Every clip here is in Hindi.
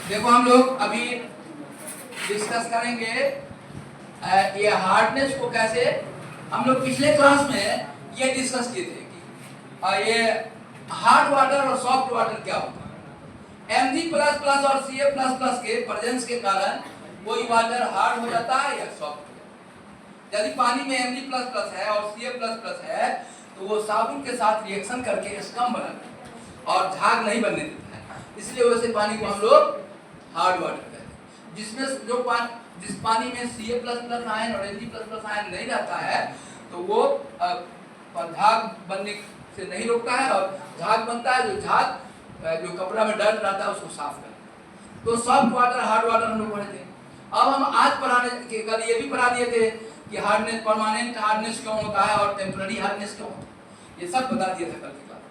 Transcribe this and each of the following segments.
देखो हम लोग अभी डिस्कस करेंगे ये हार्डनेस को कैसे। हम लोग पिछले क्लास में ये डिस्कस किए थे कि ये हार्ड वाटर और सॉफ्ट वाटर क्या होता है। Mg++ और Ca++ के प्रेजेंस के कारण कोई वाटर हार्ड हो जाता है या सॉफ्ट हो जाता है। यदि पानी में Mg++ है और Ca++ है तो वो साबुन के साथ रिएक्शन करके स्कम बनाता है और झाग नहीं बनने देता है, इसलिए वैसे पानी को हम लोग हार्ड वाटर कहते हैं। जिसमें जिस पानी में Ca++ आयन और Mg++ आयन नहीं रहता है तो वो झाग बनने से नहीं रोकता है, और झाग बनता है जो कपड़ा में डर्ट रहता है उसको साफ करता है। तो सॉफ्ट वाटर हार्ड वाटर हम लोग पढ़े थे। अब हम आज पढ़ाने के कल ये भी पढ़ा दिए थे कि हार्डनेस, परमानेंट हार्डनेस क्यों होता है और टेम्पररी हार्डनेस क्यों होता है, ये सब बता दिया था कल की क्लास।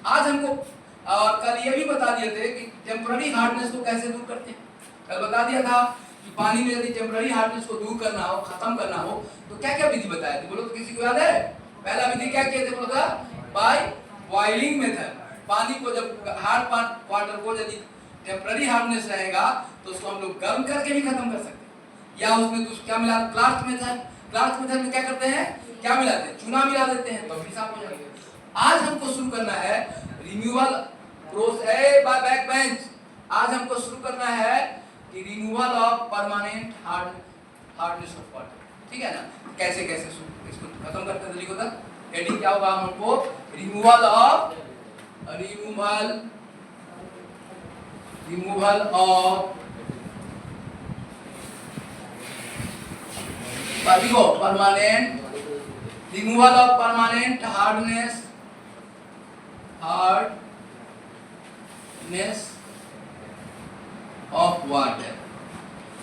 आज हमको और कल ये भी बता दिए थे कि टेम्पररी हार्डनेस को कैसे दूर करते हैं। कल बता दिया था कि पानी में यदि टेम्पररी हार्डनेस को दूर करना हो, खत्म करना हो, तो क्या क्या विधि बताए थे बोलो तो किसी को याद है? पहला विधि क्या किए थे बोलो था? By boiling method. पानी को जब हार्ड वाटर को यदि टेम्पररी हार्डनेस रहेगा तो उसको हम लोग गर्म करके भी खत्म कर सकते हैं, या उसमें कुछ क्या मिला, क्लार्क मेथड। क्लार्क मेथड में क्या करते हैं, क्या मिलाते हैं, चूना मिला देते हैं तो भी साफ हो जाएगा। आज हमको शुरू करना है removal process buy back bench. आज हमको शुरू करना है कि removal of permanent hardness of water, ठीक है ना। कैसे कैसे इसको खत्म करते हैं तरीकों तक। हेडिंग क्या होगा हमको? Removal of permanent hardness of water.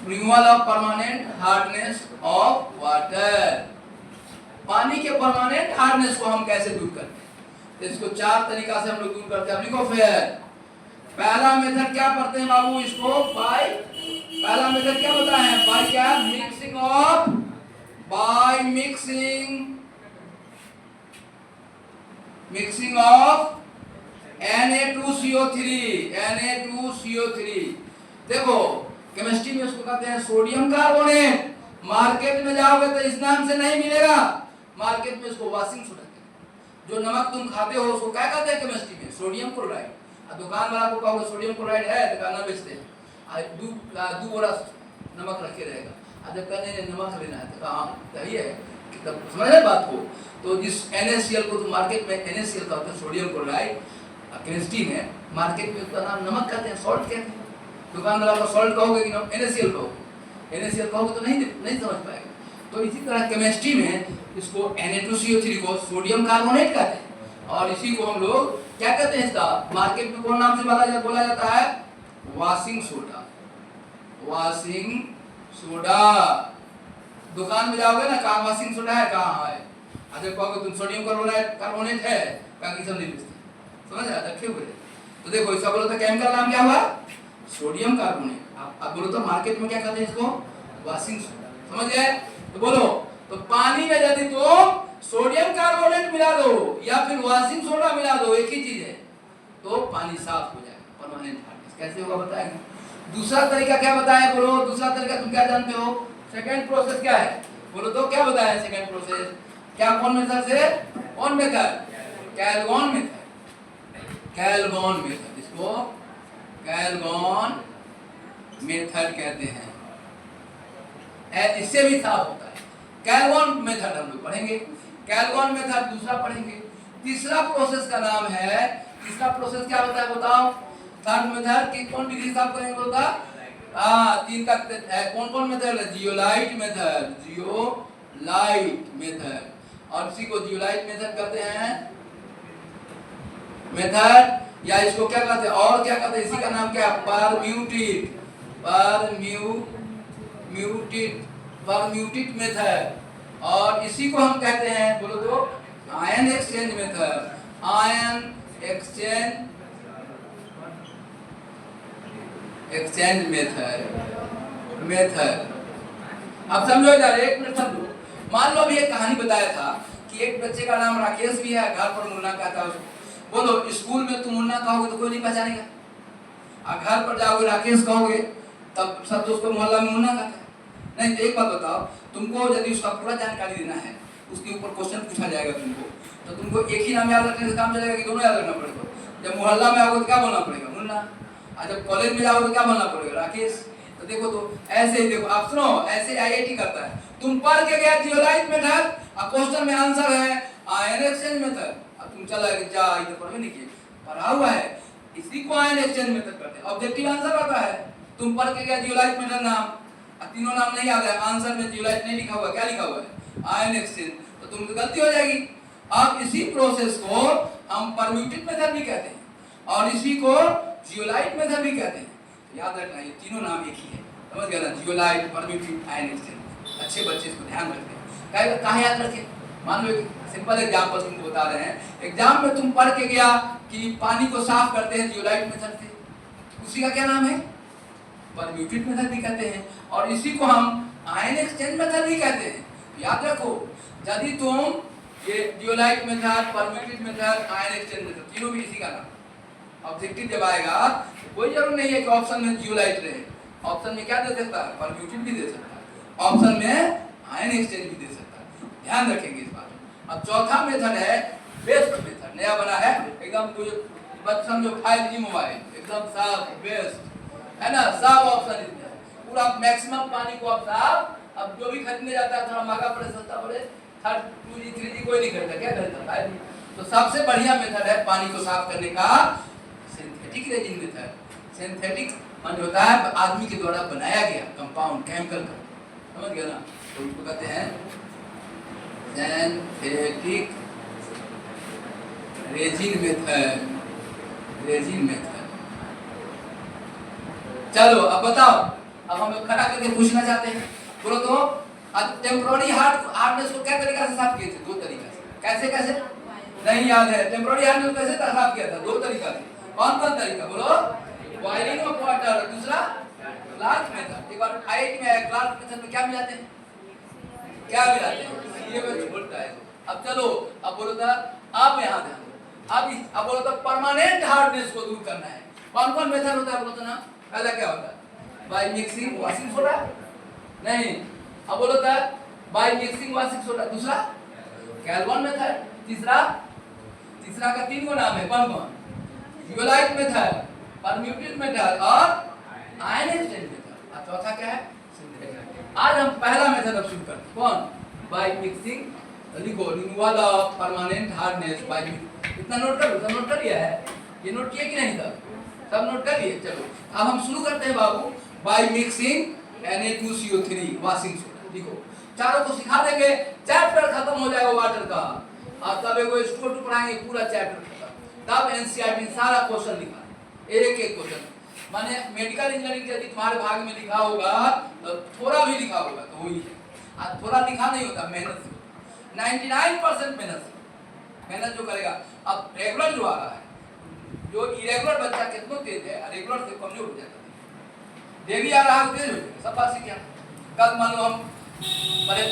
Removal of permanent hardness of water. पानी के परमानेंट हार्डनेस को हम कैसे दूर करते हैं? तो इसको चार तरीका से हम लोग दूर करते हैं। लिखो फिर पहला मेथड क्या पढ़ते हैं बाबू इसको? बाय पहला मेथड क्या बताया है? बाय क्या? Mixing of Na2CO3। देखो केमिस्ट्री में उसको कहते हैं सोडियम कार्बोनेट। मार्केट में जाओगे तो इस नाम से नहीं मिलेगा, मार्केट में इसको वाशिंग सोडा कहते हैं। जो नमक तुम खाते हो उसको क्या कहते हैं केमिस्ट्री में? Sodium chloride. दुकान वाला को कहोगे सोडियम क्लोराइड है, दुकान बेचते हैं, दो बोरा नमक रखे रहेगा। जब कहने नमक लेना है तो कहाँ सही है, तब समझ रहे बात को। तो जिस NaCl को तो मार्केट में NaCl का होता है सोडियम क्लोराइड, केमिस्ट्री में मार्केट में उसका नाम नमक कहते हैं, सॉल्ट कहते हैं। दुकान वाला को सॉल्ट कहोगे कि NaCl कहोगे तो नहीं समझ पाएगा। तो इसी तरह केमिस्ट्री में इसको Na2CO3 को सोडियम कार्बोनेट कहते हैं, और इसी को हम लोग क्या कहते हैं? इसका मार्केट में कौन नाम से बोला जाता है? Washing soda. दुकान में जाओगे ना, कहाँ वाशिंग सोडा है, कहाँ है? अच्छा कहोगे तुम सोडियम कार्बोनेट है, कहाँ सब नहीं बेचते, समझ रहा रखे हुए। तो देखो इसका बोलो तो केमिकल नाम क्या हुआ? Sodium carbonate. आप बोलो तो मार्केट में क्या कहते हैं इसको? Washing soda. समझ गए? तो बोलो तो पानी में यदि तुम सोडियम कार्बोनेट मिला दो या फिर वाशिंग सोडा मिला दो, एक ही चीज है, तो पानी साफ हो जाएगा। परमानेंट हार्डनेस कैसे होगा बताएंगे। दूसरा तरीका क्या बताया बोलो? दूसरा तरीका तुम क्या जानते हो? सेकंड प्रोसेस क्या है बोलो तो? क्या बताया सेकंड प्रोसेस? क्या कौन मेथड से? कौन मेथड? कैलगॉन मेथड। इसको कैलगॉन मेथड कहते हैं। इससे भी साफ होता है। कैलगॉन मेथड हम लोग पढ़ेंगे। कैलगॉन मेथड दूसरा पढ़ेंगे। तीसरा प्रोसेस का नाम है, तीसरा प्रोसेस क्या होता है बताओ? थर्ड मेथड की कौन डिग्री साफ करेंगे बोलता? तीन का कौन कौन मेथड है? जियोलाइट मेथड, और इसी को जियोलाइट मेथड कहते हैं। मेथड या इसको क्या कहते हैं और क्या कहते हैं? इसी का नाम क्या? परम्यूटेड मेथड, और इसी को हम कहते हैं बोलो तो आयन एक्सचेंज मेथड। मेथड। अब समझो इधर, एक मिनट समझो। मान लो अभी एक कहानी बताया था कि एक बच्चे का नाम राकेश भी है, घर पर मुन्ना कहता है उसको। बोलो, स्कूल में तुम मुन्ना कहोगे तो कोई नहीं पहचानेगा, और घर पर जाओगे राकेश कहोगे तब सब दोस्त को मोहल्ला में मुन्ना कहता है। नहीं तो एक बात बताओ, तुमको यदि उसका पूरा जानकारी देना है, उसके ऊपर क्वेश्चन पूछा जाएगा तुमको, तो तुमको एक ही नाम याद रखने से काम चलेगा कि दोनों याद रखना पड़ेगा? जब मोहल्ला में आओगे तो क्या बोलना पड़ेगा? मुन्ना। और जब कॉलेज में जाओगे तो क्या बोलना पड़ेगा? राकेश। तो देखो, तो ऐसे ही देखो, आप सुनो, ऐसे आईआईटी करता है। तुम पढ़ के गया जियोलाइट मेथड, और क्वेश्चन में आंसर है आयन एक्सचेंज मेथड, अब तुम चला जा इधर पढ़ नहीं किए, पढ़ा हुआ है, इसी को आयन एक्सचेंज मेथड कहते हैं। ऑब्जेक्टिव आंसर आता है, तुम पढ़ के गया जियोलाइट मेथड नाम, तीनों नाम नहीं याद है, आंसर में जियोलाइट नहीं लिखा हुआ, क्या लिखा हुआ है? आयन एक्सचेंज, तो तुम तो गलती हो जाएगी। अब इसी प्रोसेस को हम परम्यूटेड मेथड भी कहते हैं, और इसी को जियोलाइट मेथड भी कहते हैं। याद रखना, ये तीनों नाम एक ही है, समझ गया ना? Zeolite, permutit, ion exchange. अच्छे बच्चे इसको ध्यान रखते हैं। कहाँ याद रखें? मान लो सिंपल एग्जांपल तुमको बता रहे हैं, एग्जाम में तुम पढ़ के गया कि पानी को साफ करते हैं जियोलाइट मेथड से, उसी का क्या नाम है? परम्यूटेड मेथड भी कहते हैं, और इसी को हम आयन एक्सचेंज मेथड भी कहते हैं। याद रखो, यदि तुम ये zeolite method, permutit method, ion exchange method, तीनों भी इसी का नाम। ऑब्जेक्टिव जब आएगा तो कोई जरूर नहीं है कि ऑप्शन में जियोलाइट रहे, ऑप्शन में क्या दे सकता है? परम्यूटेड भी दे सकता है, ऑप्शन में आयन एक्सचेंज भी दे सकता है। ध्यान रखेंगे इस बात में। अब चौथा मेथड है बेस्ट मेथड, नया बना है एकदम, बच्चा समझो 5G मोबाइल एकदम साफ बेस्ट है ना, साफ ऑप्शन इसमें पूरा मैक्सिमम पानी को आप साफ। अब जो भी खरीदने जाता है थोड़ा महंगा पड़े सस्ता पड़े, 2G 3G कोई नहीं खरीदता, क्या खरीदता है? तो सबसे बढ़िया मेथड है पानी को साफ करने का सिंथेटिक रेजिन मेथड। सिंथेटिक मान होता है आदमी के द्वारा बनाया गया कंपाउंड, केमिकल का, समझ गया ना? तो उसको कहते हैं synthetic resin method, resin method. चलो अब बताओ, अब हम खड़ा करके पूछना चाहते हैं, बोलो तो टेम्पररी हार्डनेस को क्या तरीका से साफ किए थे? 2 तरीका से। कैसे कैसे? नहीं याद है? टेम्पररी हार्डनेस को कैसे साफ किया था? 2 तरीका से। कौन कौन तरीका बोलो? बॉइलिंग ऑफ वाटर, दूसरा क्लार्क मेथड। एक बार आईआईटी में आया, क्लार्क मेथड में क्या मिलाते हैं? क्या मिलाते हैं? ये मैं छोड़ता है। अब चलो, अब बोलो तो आप यहाँ ध्यान दो, अब बोलो तो परमानेंट हार्डनेस को दूर करना है, कौन कौन मेथड होता है? बोलो तो ना, पहला क्या होता है? बाय मिक्सिंग वॉशिंग सोडा, नहीं, अब बोलो तो बाय मिक्सिंग वॉशिंग सोडा, दूसरा कैल्वन मेथड, तीसरा का 3 गो नाम है, कौन कौन? जियोलाइट मेथड, परम्यूटेड मेथड और आयन एक्सचेंज मेथड। और चौथा क्या है? सिंथेटिक। आज हम पहला मेथड अब शुरू करते हैं, कौन? बाय मिक्सिंग, लिखो removal of permanent hardness by, इतना नोट कर लो, सब नोट कर लिया है? ये नोट किए कि नहीं? सब नोट कर लिए? चलो अब हम शुरू करते हैं बाबू, by mixing Na2CO3 washing soda. देखो चारों को सिखा देंगे, चैप्टर खत्म हो जाएगा वाटर का, और तब एगो स्टोर टू पढ़ाएंगे, पूरा चैप्टर खत्म। तब एनसीईआरटी सारा क्वेश्चन लिखा है, एक एक क्वेश्चन, माने मेडिकल इंजीनियरिंग यदि तुम्हारे भाग में लिखा होगा तो थोड़ा भी लिखा होगा तो वही है, और थोड़ा लिखा नहीं होता, मेहनत से, 99% मेहनत जो करेगा। अब रेगुलर जो आ रहा है, जो इरेगुलर बच्चा कितना तेज है, रेगुलर से कमजोर हो जाता है, डेली आ रहा है तेज हो जाएगा, सब बात सीख। कल मान लो हम बड़े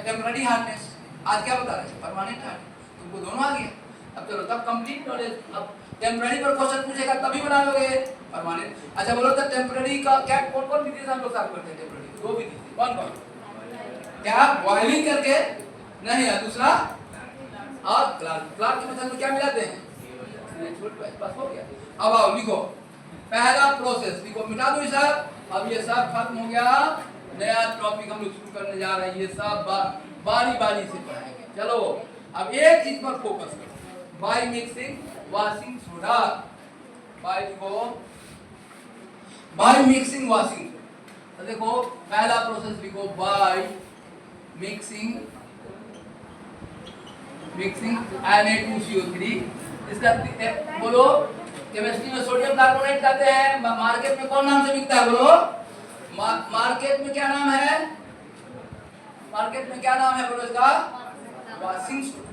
टेम्पररी हार्डनेस, आज क्या बता रहे हैं? परमानेंट हार्डनेस, तुमको दोनों आ गया। अब चलो तब कंप्लीट नॉलेज, अब टेम्पररी पर क्वेश्चन पूछेगा तभी बना लोगे परमानेंट। अच्छा बोलो तो टेम्पररी का क्या कौन कौन विधि से हम लोग साफ करते हैं? टेम्पररी 2 विधि, कौन कौन? क्या बॉइलिंग करके? नहीं है, दूसरा और क्लार्क के मेथड में क्या मिलाते हैं? बस हो गया। अब आओ लिखो, पहला प्रोसेस लिखो, मिटा दो सब। अब ये सब खत्म हो गया, नया टॉपिक हम लोग शुरू करने जा रहे हैं, ये सब बारी बारी से पढ़ाएंगे। चलो अब एक चीज पर फोकस करो, by mixing washing soda, by लिखो बाय मिक्सिंग वॉशिंग। तो देखो पहला प्रोसेस लिखो, बाय मिक्सिंग Na2CO3, इसका बोलो केमिस्ट्री में सोडियम कार्बोनेट कहते हैं, मार्केट में कौन नाम से बिकता है? बोलो मार्केट में क्या नाम है? मार्केट में क्या नाम है? बोलो इसका वॉशिंग सोडा।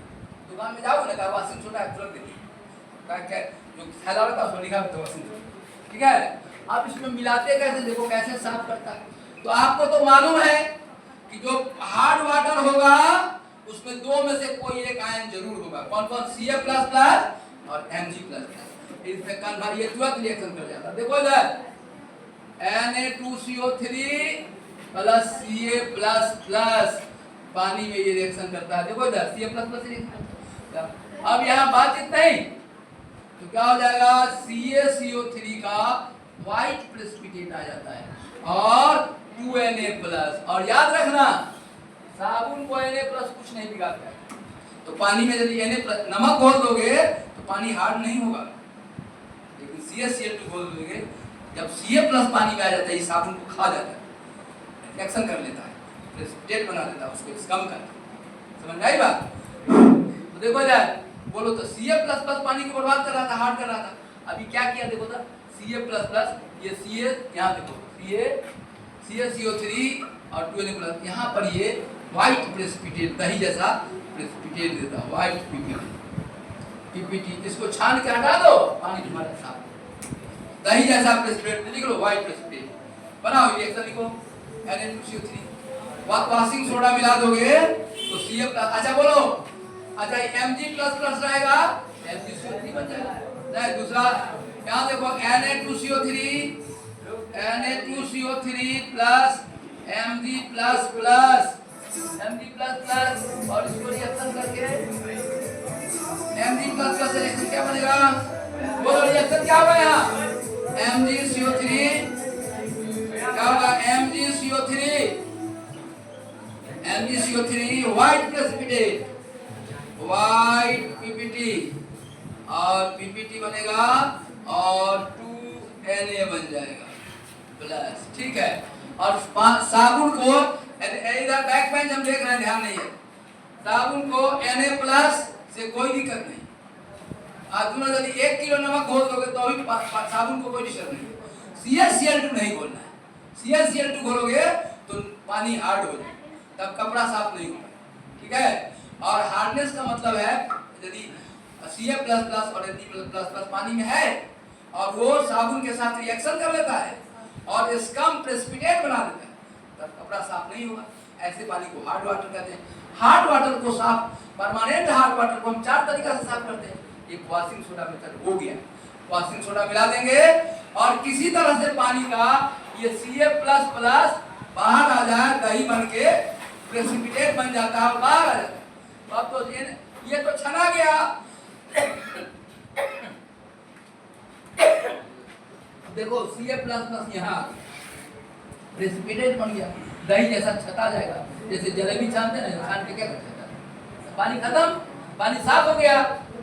दुकान में जाओगे ना, वॉशिंग सोडा तुरंत देखिए, जो थैला होता है उसमें लिखा होता है वॉशिंग सोडा, ठीक है? आप इसमें मिलाते कैसे, देखो कैसे साफ करता है। तो आपको तो मालूम है कि जो हार्ड वाटर होगा उसमें 2 में से कोई एक आयन जरूर होगा, कौन कौन? Ca++ और Mg++। इसमें कन्वर्ट ये तुरंत रिएक्शन कर जाता है। देखो इधर Na2CO3 प्लस Ca++ पानी में ये रिएक्शन करता है। देखो इधर Ca++ रिएक्शन। अब यहाँ बात इतना ही, तो क्या हो जाएगा, CaCO3 का व्हाइट प्रेसिपिटेट आ जाता है और 2Na+। और याद रखना साबुन को Na+ कुछ नहीं बिगाड़ता है। तो पानी में यदि Na+ नमक घोल दोगे तो पानी हार्ड नहीं होगा, लेकिन CaCl2 घोल दोगे, जब Ca+ पानी में आ जाता है, ये साबुन को खा जाता है, रिएक्शन कर लेता है, प्रेसिपिटेट बना देता है, उसको कम करता है। समझ आई बात? तो देखो इधर बोलो तो Ca++ पानी को बर्बाद कर रहा था, हार्ड कर रहा था। अभी क्या किया देखो तो Ca++ ये Ca, यहाँ देखो CaCO3 और 2Na+, यहाँ पर ये व्हाइट प्रेसिपिटेट, दही जैसा प्रेसिपिटेट देता है, व्हाइट PPT। इसको छान के हटा दो, पानी तुम्हारा साफ, दही जैसा प्रेसिपिटेट लिख लो, व्हाइट प्रेसिपिटेट बनाओ। रिएक्शन लिखो Na2CO3, वॉशिंग सोडा मिला दोगे तो Ca+। अच्छा बोलो, अच्छा Mg++ रहेगा, Mg CO3 बन जाएगा। नहीं दूसरा यहाँ देखो Na2CO3 प्लस Mg++ और इसको रिएक्शन करके Mg++ से रिएक्शन क्या बनेगा, बोलो रिएक्शन क्या होगा यहाँ, MgCO3 क्या होगा, MgCO3 white precipitate, white PPT और PPT बनेगा और 2Na बन जाएगा प्लस। ठीक है, और साबुन को इधर बैक बेंच हम देख रहे हैं, ध्यान नहीं है, साबुन को Na+ से कोई दिक्कत नहीं। तुम यदि 1 किलो नमक घोल दोगे तो भी साबुन को कोई डिस्टर्ब नहीं। CaCl2 नहीं घोलना है, CaCl2 घोलोगे तो पानी हार्ड हो जाए, तब कपड़ा साफ नहीं होगा। ठीक है, और हार्डनेस का मतलब है यदि Ca++ और Na++ पानी में है और वो साबुन के साथ रिएक्शन कर लेता है और इसकम प्रेसिपिटेट बना देता है, तब कपड़ा साफ नहीं होगा। ऐसे पानी को हार्ड वाटर कहते हैं। हार्ड वाटर को साफ, परमानेंट हार्ड वाटर को हम 4 तरीका से साफ करते हैं। एक वॉशिंग सोडा मेथड हो गया, वॉशिंग सोडा मिला देंगे और किसी तरह से पानी का ये Ca++ बाहर आ जाए, दही बन के प्रेसिपिटेट बन जाता है और बाहर आ जाता है। अब तो ये तो छना गया। देखो Ca++ यहाँ प्रेसिपिटेट बन गया, दही जैसा छता जाएगा, जैसे जलेबी छानते हैं ना, छान के क्या करते हैं, पानी खत्म, पानी साफ हो गया।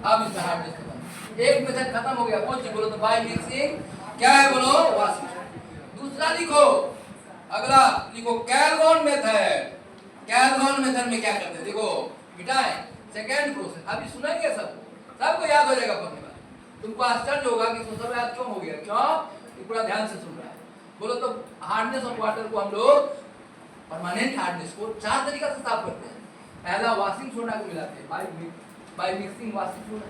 अब इसमें हार्डनेस खत्म, एक मेथड खत्म हो गया। कौन सी बोलो तो बाय मिक्सिंग, क्या है बोलो, वॉशिंग। दूसरा लिखो, अगला लिखो कैलगॉन मेथड। कैलगॉन मेथड में क्या करते हैं देखो मिटाए, सेकेंड प्रोसेस। अभी सुनेंगे सबको याद हो जाएगा पढ़ने में। तुमको आश्चर्य होगा कि सब याद क्यों हो गया, क्यों, पूरा ध्यान से सुन रहा है। बोलो तो हार्डनेस ऑफ वाटर को हम लोग, परमानेंट हार्डनेस को 4 तरीका से साफ करते हैं। पहला वॉशिंग सोडा को मिलाते हैं, बाय मिक्सिंग वॉशिंग सोडा,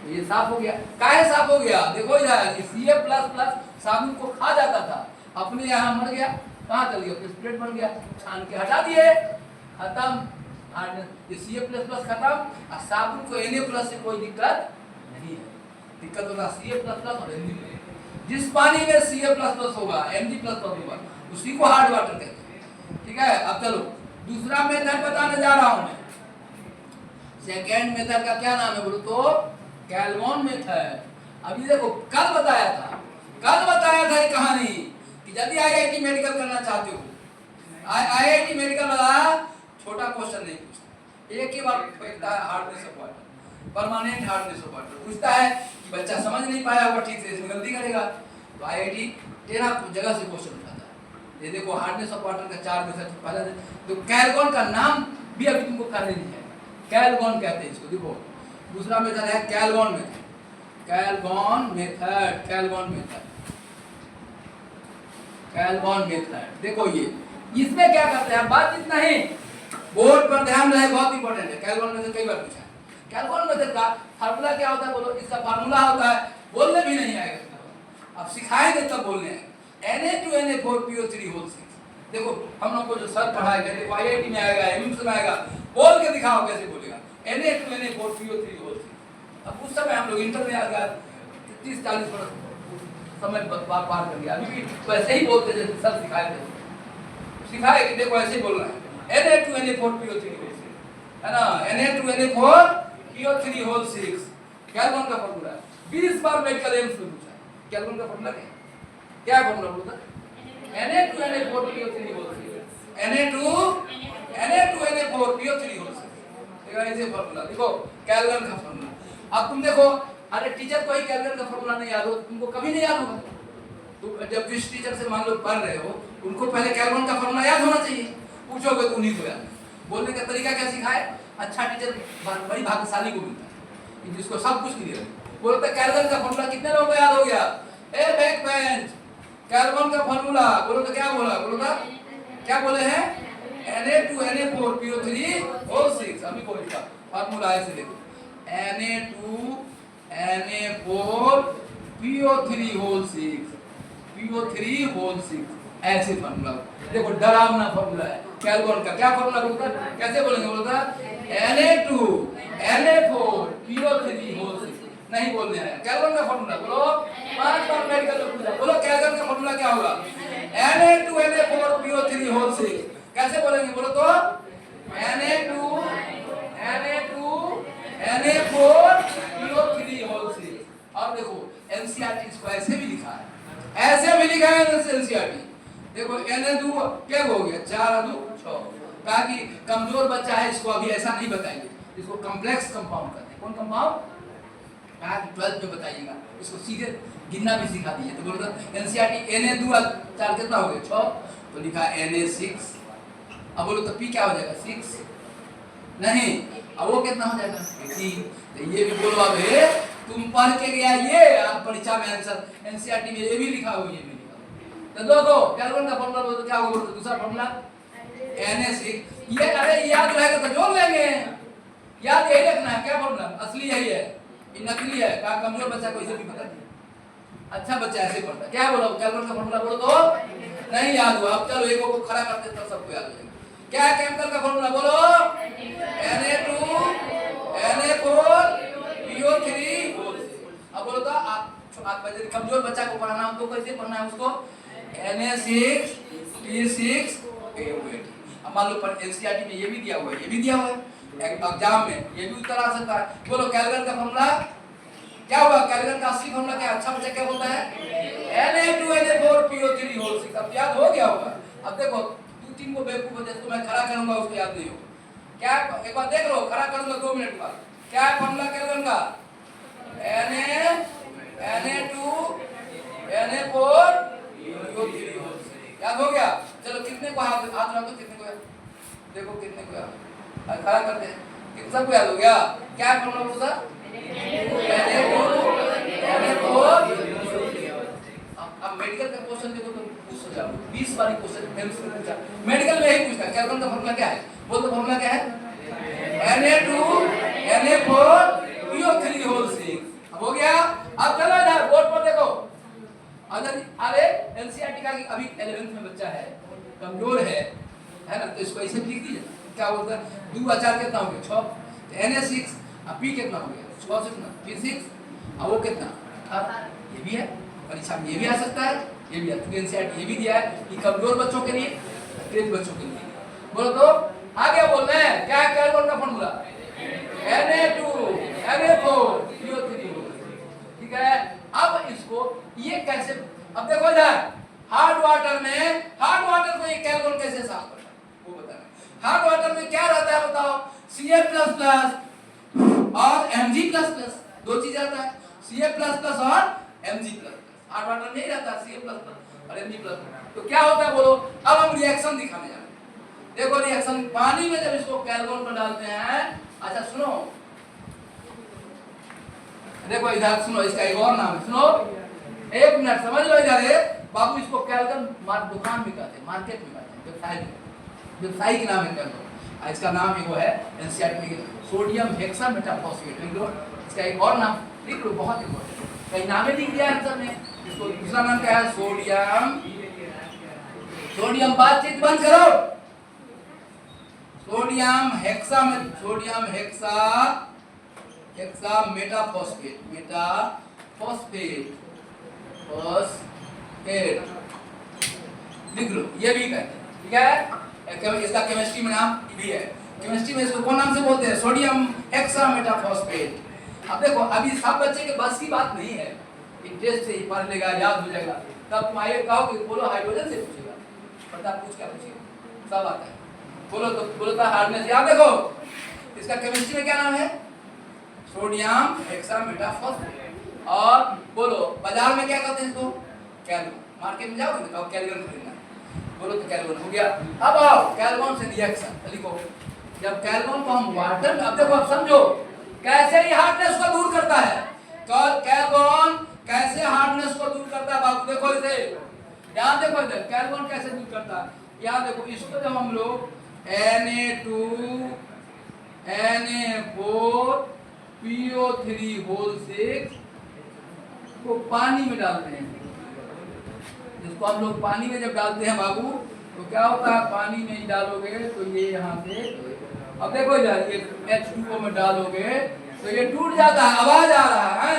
तो ये साफ हो गया। काहे साफ हो गया, देखो इधर Ca++ साबुन को खा जाता था, अपने यहाँ मर गया, कहाँ चल गया, प्रेसिपिटेट बन गया, छान के हटा दिए, खत्म हार्डनेस। ये Ca++ खत्म और साबुन को Na+ से कोई दिक्कत नहीं है। दिक्कत होगा Ca++ और Mg++। जिस पानी में Ca++ होगा, Mg++ होगा, उसी को हार्ड वाटर कहते हैं। ठीक है, अब चलो दूसरा मेथड बताने जा रहा हूं मैं। सेकेंड मेथड का क्या नाम है बोलो तो कैलगॉन मेथड। अभी देखो कल बताया था एक कहानी कि यदि IIT मेडिकल करना चाहते हो, IIT मेडिकल वाला छोटा क्वेश्चन नहीं पूछता, एक ही बार पूछता है hardness of water, permanent hardness of water पूछता है कि बच्चा समझ नहीं पाया होगा ठीक से, इसमें गलती करेगा तो IIT 13 जगह से क्वेश्चन उठाता है। ये देखो हार्डनेस ऑफ वाटर का 4 मेथड पहला, तो कैलगॉन का नाम भी अभी तुमको करने नहीं है, कैलगॉन कहते हैं इसको। देखो दूसरा मेथड है कैलगॉन मेथड, कैलगॉन मेथड, कैलगॉन मेथड, कैलगॉन मेथड। देखो ये इसमें क्या करते हैं, बात इतना ही, बोर्ड पर ध्यान रहे, बहुत इंपॉर्टेंट है। कैलगॉन मेथड कई बार पूछा है। कैलगॉन मेथड का फार्मूला क्या होता है बोलो, इसका फार्मूला होता है, बोलने भी नहीं आएगा, अब सिखाएंगे तब बोलने आएगा, Na2Na4PO3 होल 6। देखो हम लोग को जो सर पढ़ाएगा, देखो IIT में आएगा, एमएमएस में आएगा, बोल के दिखाओ कैसे बोलेगा, Na2Na4PO3 होल 6। अब उस समय हम लोग इंटर में आ गया, 30-40 वर्ष समय पार कर गया, अभी भी वैसे ही बोलते जैसे सर सिखाए थे, सिखाए कि देखो ऐसे ही बोलना है, Na2Na4PO3 है ना, Na2Na4PO3 कैल्विन का फॉर्मूला 20 बार मेडिकल एम्स में पूछा है। कैल्विन का फॉर्मूला क्या है? फॉर्मूला बोलता Na2Na4PO3 Na2Na4PO3 ऐसे फॉर्मूला देखो, कैल्विन का फॉर्मूला। अब तुम देखो, अरे टीचर को ही कैल्विन का फॉर्मूला नहीं याद हो, तुमको कभी नहीं याद होगा। तो जब जिस टीचर से मान लो पढ़ रहे हो, उनको पहले कैल्विन का फॉर्मूला याद होना चाहिए, पूछोगे तो उन्हीं को याद। बोलने का तरीका क्या सिखाए? अच्छा टीचर बड़ी भाग्यशाली को मिलता है जिसको सब कुछ क्लियर है। बोलता कैल्विन का फॉर्मूला कितने लोगों को याद हो गया? ए बैक बेंच, कैल्विन का फॉर्मूला बोलो तो क्या बोला? बोलो तो क्या बोले हैं? Na2Na4PO3O6। अभी बोल इसका फॉर्मूला ऐसे देखो, Na2Na4PO3 PO3 ऐसे फॉर्मूला देखो, डरावना फॉर्मूला है कैल्विन का। क्या फॉर्मूला बोलता है? कैसे बोलेंगे? बोलता Na2Na4PO3 नहीं बोलने है कैल्विन का फॉर्मूला। बोलो 5 बार मेडिकल में पूछा, बोलो कैल्विन का फॉर्मूला क्या होगा? Na2Na4PO3 कैसे बोलेंगे? बोलो तो Na2Na4PO3। और देखो एनसीईआरटी इसको ऐसे भी लिखा है, ऐसे भी लिखा है एनसीईआरटी। देखो Na2 क्या हो गया? 4 2 6। कहा कि कमजोर बच्चा है, इसको अभी ऐसा नहीं बताएंगे, इसको कॉम्प्लेक्स कंपाउंड कहते हैं। कौन कंपाउंड? कहा कि 12th में बताइएगा, इसको सीधे गिनना भी सिखा दीजिए। तो बोलो एनसीईआरटी Na2 4 कितना हो गया? 6। तो लिखा Na6। अब बोलो तो P क्या हो जाएगा? 6 नहीं, अब वो कितना हो जाएगा? 18। तो ये भी बोलो, अब तुम पढ़ के गया ये, अब परीक्षा में आंसर एनसीईआरटी में ये भी लिखा हो, ये भी लिखा हो। तो दो कैल्विन का फॉर्मूला बोलो तो क्या होगा? बोलो तो दूसरा फॉर्मूला Na6। ये अरे याद रहेगा तो जोड़ लेंगे, याद यही रखना है। क्या फॉर्मूला? असली यही है, ये नकली है। कहा कमजोर बच्चा को इसे भी पता नहीं, अच्छा बच्चा ऐसे पढ़ता है। क्या बोलो? कैल्विन का फॉर्मूला बोलो तो नहीं याद हुआ। अब चलो एक को खड़ा करते तब सबको याद हो जाएगा। क्या है केमिकल का फॉर्मूला? बोलो Na2Na4PO3। अब बोलो तो आप कमजोर बच्चा को पढ़ाना हो तो कैसे पढ़ना है उसको? Na6P6AO8। अब मान लो एनसीईआरटी में ये भी दिया हुआ है, ये भी दिया हुआ है, एग्जाम में ये भी उत्तर आ सकता है। बोलो कैल्विन का फॉर्मूला क्या होगा? कैल्विन का असली फॉर्मूला क्या? अच्छा बच्चा क्या बोलता है? Na2Na4PO3। अब याद हो गया होगा। अब देखो 2-3 को बेवकूफ बच्चे तो मैं खड़ा करूंगा, उसको याद नहीं होगा। क्या एक बार देख लो, खड़ा करूंगा 2 मिनट बाद। क्या है फॉर्मूला कैल्विन का? Na2Na4PO3। याद हो गया? चलो कितने को हाथ रखो, कितने को याद? देखो कितने को याद? खड़ा करते हैं, कितने सबको याद हो गया? क्या फॉर्मूला बोलता? अब मेडिकल का क्वेश्चन देखो तो पूछ जाओ, 20 बार क्वेश्चन एम्स में पूछा, मेडिकल में ही पूछता है कैल्विन का फॉर्मूला क्या है? बोल तो फॉर्मूला क्या है? Na2Na4PO3। अब हो गया। अब चलो इधर बोर्ड पर देखो, अरे एनसीईआरटी का अभी 11th में बच्चा है, कमजोर है ना, तो इसको ऐसे लिख दीजिए। क्या बोलता है? 2 और 4 कितना हो गया? 6। Na6 अब P कितना हो गया? 6 से कितना? P6। अब वो कितना? अब ये भी है, परीक्षा में ये भी आ सकता है, ये भी है। एनसीईआरटी ये भी दिया है कि कमजोर बच्चों के लिए, तेज बच्चों के लिए। बोलो तो आगे बोलना है। क्या है कैल्विन का फॉर्मूला? Na2Na4PO3। ठीक है। अब इसको ये कैसे? अब देखो इधर हार्ड वाटर में, हार्ड वाटर को ये कैल्विन कैसे साफ करता है वो बताना। हार्ड वाटर में क्या रहता है बताओ? Ca++ और Mg++, 2 चीज आता है, Ca++ और Mg++। हार्ड वाटर में नहीं रहता Ca++ और Mg++। तो क्या होता है बोलो? अब हम रिएक्शन दिखाने जा रहे हैं। देखो रिएक्शन पानी में जब इसको कैल्विन पर डालते हैं। अच्छा सुनो, देखो इधर सुनो, इसका एक और नाम है, सुनो 1 मिनट समझ लो इधर। बाबू इसको कैल्विन दुकान में कहते हैं, मार्केट में कहते हैं, व्यवसायिक नाम है कैल्विन। इसका नाम एक है एनसीईआरटी में सोडियम हेक्सामेटाफॉस्फेट। लिख लो इसका एक और नाम, लिख लो, बहुत इंपॉर्टेंट। कई नाम लिख दिया आंसर में। इसको दूसरा नाम क्या है? सोडियम बातचीत बंद करो। सोडियम हेक्सा हेक्सा मेटाफॉस्फेट, मेटाफॉस्फेट, फॉस्फेट लिख लो, ये भी कहते हैं, ठीक है। इसका केमिस्ट्री में नाम भी है, केमिस्ट्री में इसको कौन नाम से बोलते हैं, सोडियम हेक्सा मेटाफॉस्फेट। अब देखो अभी सब बच्चे के बस की बात नहीं है, इंटरेस्ट से ही पढ़ लेगा, याद हो जाएगा, तब तुम आइए कहो कि बोलो हाइड्रोजन से पूछेगा, पता पूछ क्या पूछेगा, सब आता है, बोलो तो बोलता हार्डनेस। याद देखो इसका केमिस्ट्री में क्या नाम है, सोडियम हेक्सा मेटाफॉस्फेट। और बोलो बाजार में क्या कहते हैं इसको, कैल्विन। मार्केट में जाओगे तो कहो कैल्विन खरीदना, बोलो तो कैल्विन हो गया। अब आओ कैल्विन से रिएक्शन लिखो, जब कैल्विन को हम वाटर, अब देखो अब समझो कैसे ये हार्डनेस को दूर करता है, कैल्विन कैसे हार्डनेस को दूर करता है बाबू, देखो इसे ध्यान देखो, इधर कैल्विन कैसे दूर करता है, यहाँ देखो इसको जब हम लोग Na2 Na4 PO3 होल 6 को पानी में डालते हैं, जिसको हम लोग पानी में जब डालते हैं बाबू तो क्या होता है, पानी में ही डालोगे तो ये यहाँ से, अब देखो इधर ये H2O में डालोगे तो ये टूट जाता है, आवाज आ रहा है,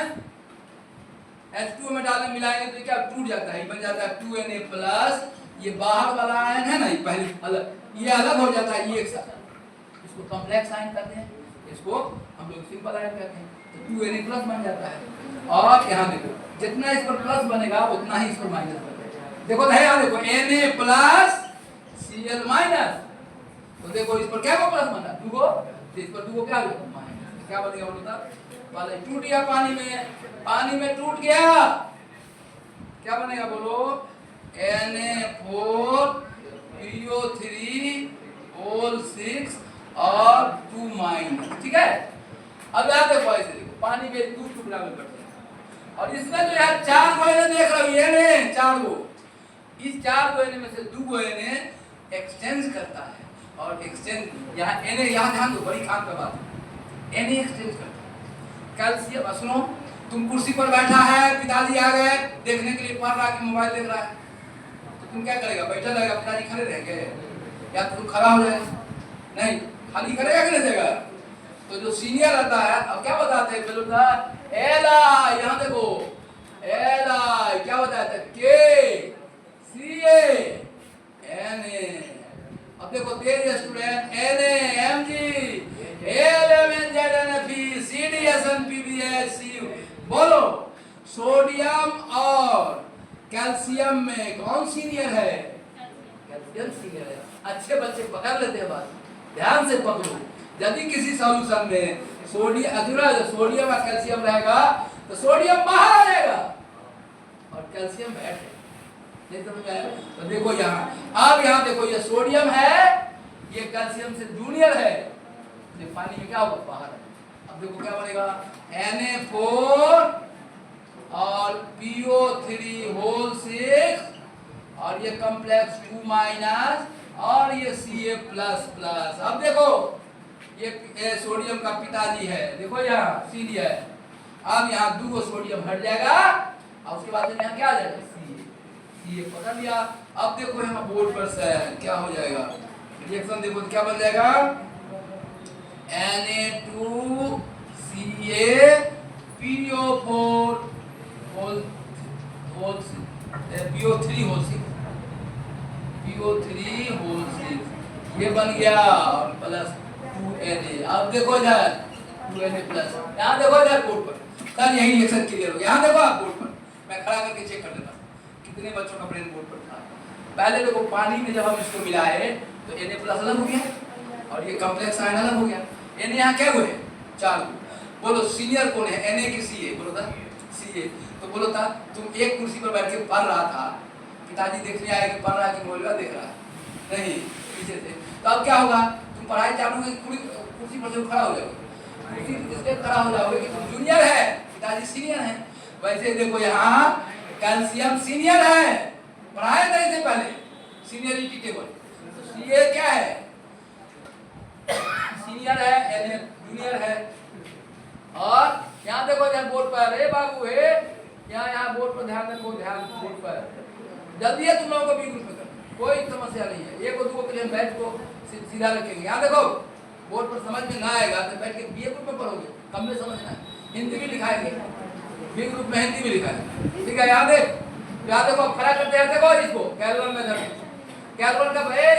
H2O में डालने मिलाएंगे तो क्या टूट जाता है, बन जाता है 2Na प्लस, ये बाहर वाला आयन है ना, ये पहले अलग, ये अलग हो जाता है, ये एक साथ, इसको कॉम्प्लेक्स आयन कहते हैं, इसको हम लोग सिंपल आयन कहते हैं, तो 2Na प्लस बन जाता है। और यहाँ देखो जितना इस पर प्लस बनेगा उतना ही इस पर माइनस बनेगा, देखो है यहाँ देखो Na प्लस Cl माइनस, तो देखो इस पर क्या को प्लस बना, दूगो, तो इस पर दूगो क्या माइनस, क्या बनेगा बोलता वाले, टूट गया पानी में टूट गया, क्या बनेगा बोलो, Na4 PO3 होल 6 और 2 माइनस, ठीक है। अब याद देखो ऐसे देखो पानी में 2 टुकड़ा में करते हैं, और इसमें जो यार 4 गो Na देख रहा हूँ, ये ने 4 गो, इस 4 गो Na में से 2 गो Na एक्सचेंज करता है, और एक्सचेंज यहाँ Na, यहाँ ध्यान दो, बड़ी काम का बात है, Na एक्सचेंज करता है कैल्शियम। सुनो तुम कुर्सी पर बैठा है, पिताजी आ गए देखने के लिए, पढ़ रहा कि मोबाइल देख रहा है, तो तुम क्या करेगा, बैठा रहेगा, पिताजी खड़े रहेंगे या तुम खड़ा हो जाएगा, नहीं खाली करेगा कि नहीं देगा। तो जो सीनियर रहता है अब क्या बताते हैं, बोलता एला, यहाँ देखो एला क्या बताते हैं, के सी ए एन ए। अब देखो तेरे student N A M G L M N Z N F E C D S N P B S C, बोलो सोडियम और कैल्शियम में कौन सीनियर है, कैल्शियम सीनियर है। अच्छे बच्चे पकड़ लेते हैं बात, ध्यान से पकड़ो, यदि किसी सॉल्यूशन में सोडियम और कैल्शियम रहेगा तो सोडियम बाहर आ जाएगा और कैल्शियम बैठ, नहीं समझ आया। तो देखो यहाँ, अब यहाँ देखो ये सोडियम है, ये कैल्शियम से जूनियर है, ये पानी में क्या होगा, बाहर है। अब देखो क्या बनेगा, Na4 और PO3 होल 6 और ये कॉम्प्लेक्स 2 माइनस और ये Ca प्लस प्लस। अब देखो ये सोडियम का पिताजी है, देखो यहाँ सीनियर है, अब यहाँ 2 गो सोडियम हट जाएगा और उसके बाद यहाँ क्या आ जाएगा, Ca पकड़ लिया। अब देखो यहाँ बोर्ड पर से क्या हो जाएगा, रिएक्शन देखो क्या बन जाएगा, Na2 Ca PO4 whole PO3 whole 6 PO3 whole 6 ये बन गया और प्लस 2Na। अब देखो इधर 2Na प्लस, यहाँ देखो इधर बोर्ड पर, कल यही रिएक्शन क्लियर हो गया। यहाँ देखो आप बोर्ड पर, मैं खड़ा करके चेक कर लेता कितने बच्चों का ब्रेन बोर्ड पर था। पहले देखो पानी में जब हम इसको मिलाए तो Na प्लस अलग हो गया और ये कॉम्प्लेक्स आयन अलग हो गया। Na यहाँ क्या हुए, 4 गो। बोलो सीनियर कौन है, Na की Ca, बोलो था Ca। तो बोलो था तुम एक कुर्सी पर बैठ के पढ़ रहा था, पिताजी देखने आए कि पढ़ रहा है कि मोबाइल देख रहा है, नहीं पीछे से, तो अब क्या होगा, तुम पढ़ाई चालू कुर्सी पर से खड़ा हो जाओगे, कुर्सी इसलिए खड़ा हो जाओगे कि तुम जूनियर है, पिताजी सीनियर है। वैसे देखो यहाँ कैल्शियम सीनियर है, पढ़ाया था इससे पहले सीनियरिटी टेबल, तो Ca क्या है, सीनियर है, Na जूनियर है। और यहाँ देखो इधर बोर्ड पर, ए बाबू है यहाँ बोर्ड पर ध्यान रखो, ध्यान बोर्ड पर, जल्दी है तुम लोगों को बी ग्रुप में करना, कोई समस्या नहीं है। एक और दो के लिए बैच को सीधा रखेंगे। यहाँ देखो बोर्ड पर समझ में ना आएगा तो बैठ के बी ग्रुप में पढ़ोगे। कम में समझना। हिंदी भी लिखाएंगे, बिग ग्रुप में हिंदी भी लिखा है, ठीक है। याद है, याद देखो, खड़ा करते हैं, देखो इसको कैलोरी मेथड। कैलोरी का भाई,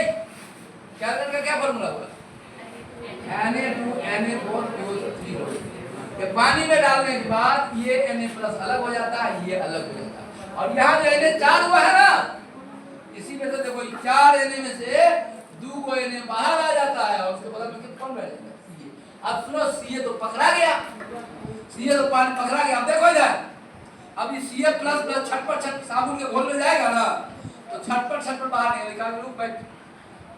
कैलोरी का क्या फॉर्मूला हुआ? Na2Na4 ये पानी में डालने के बाद ये Na+ अलग हो जाता है, ये अलग हो जाता है। और यहाँ जो Na4 हुआ है ना, इसी में से देखो 4 Na में से 2 को Na बाहर आ जाता है और उसके बगल में कौन बैठ जाता है? Ca। अब सुनो, Ca तो पकड़ा गया, Ca तो पानी पकड़ा गया। अब देखो इधर, अब ये Ca++ छटपट साबुन के घोल में जाएगा ना, तो छटपट बाहर नहीं निकाल लूप बैठ।